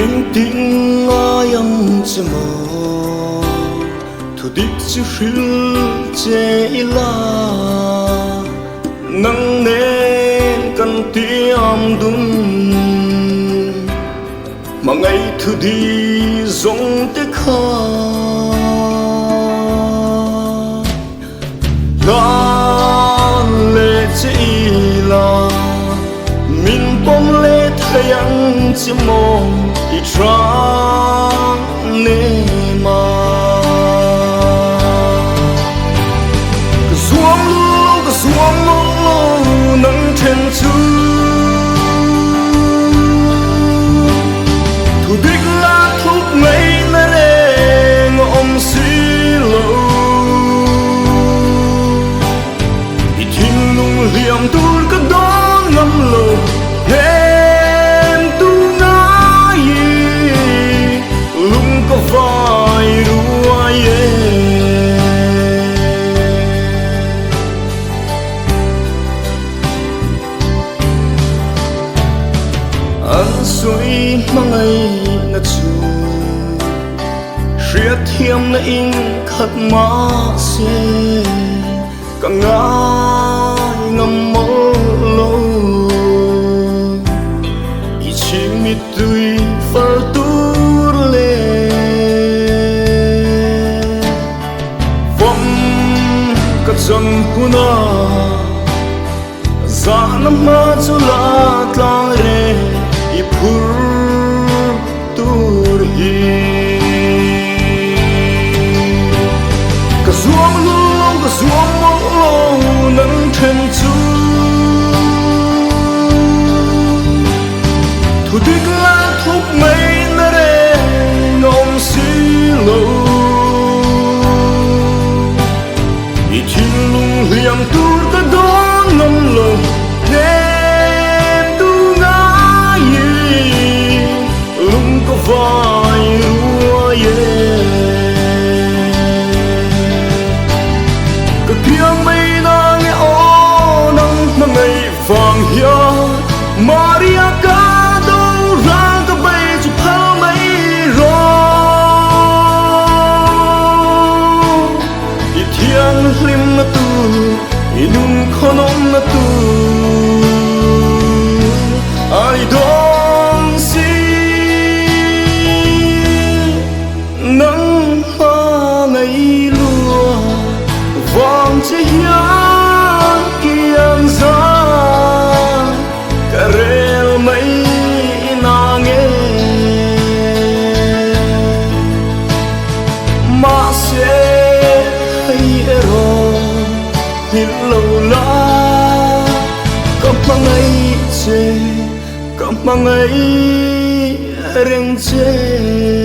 nên tiếng ai âm cho mồ thu đích chữ khứ chế la nắng nên cần tiêm đun mà ngày thứ đi giống tiếc khá la lệ chỉ là mình bom lệ thay anh chỉ mong ít trăng nề mà cái xuống lu nắng trên chú thủ đích là thuốc mấy nơi để ngom xí lâu ít thiên lung liềm tuôn cái đó ngâm lâu nên tu ngã gì lung có vai đua ye anh suy mang ngày na chu riết thiêm na in khát má xe càng ngái ngâm mơ lâu mi tui phở tur le vom ka chang puna za nam ma chula tlang re I phur tur hi ka zuam lo nang then chu thu đích là thuốc mấy nơi để ngom xí lâu ít thiên lung liềm tuôn cái đó ngâm lâu nên tu ngã gì lung có vai đua ye cái tiếng mây na nghe ô nắng mà ngày vàng hiu Maria ca lim na tu inun khonom na tu ai dong si nắng hoa ngày lúa vàng che hiang kiang za karel mai na nghe ma se nhìn lâu la có mang ấy chê có mang ấy reng chê